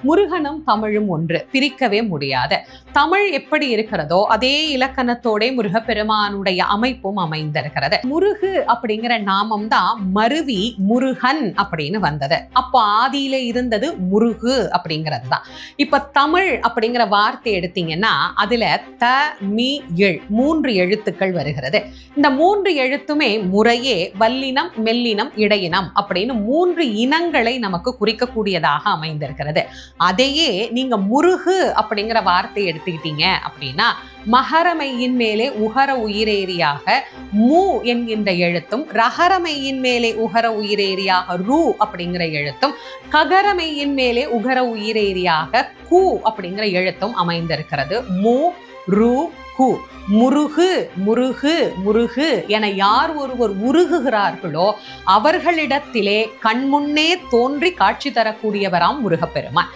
முருகனும் தமிழும் ஒன்று, பிரிக்கவே முடியாது. தமிழ் எப்படி இருக்கிறதோ அதே இலக்கணத்தோட முருகப்பெருமானுடைய அமைப்பும் அமைந்திருக்கிறது. முருகு அப்படிங்கிற நாமம் தான் மருவி முருகன் அப்படின்னு வந்தது. அப்போ ஆதியில இருந்தது முருகு அப்படிங்கிறது தான். இப்ப தமிழ் அப்படிங்கிற வார்த்தை எடுத்தீங்கன்னா அதுல த மீ எள் 3 எழுத்துக்கள் வருகிறது. இந்த 3 எழுத்துமே முறையே வல்லினம், மெல்லினம், இடையினம் அப்படின்னு 3 இனங்களை நமக்கு குறிக்கக்கூடியதாக அமைந்திருக்கிறது. அதையே நீங்க முருகு அப்படிங்கிற வார்த்தை எடுத்துக்கிட்டீங்க அப்படின்னா மகரமையின் மேலே உகர உயிரேரியாக மு என்கின்ற எழுத்தும், ரகரமையின் மேலே உகர உயிரேரியாக ரு அப்படிங்கிற எழுத்தும், ககரமையின் மேலே உகர உயிரேரியாக கு அப்படிங்கிற எழுத்தும் அமைந்திருக்கிறது. மு ரு கு. முருகு முருகு முருகு என யார் ஒருவர் உருகுகிறார்களோ அவர்களிடத்திலே கண்முன்னே தோன்றி காட்சி தரக்கூடியவராம் முருகப்பெருமான்.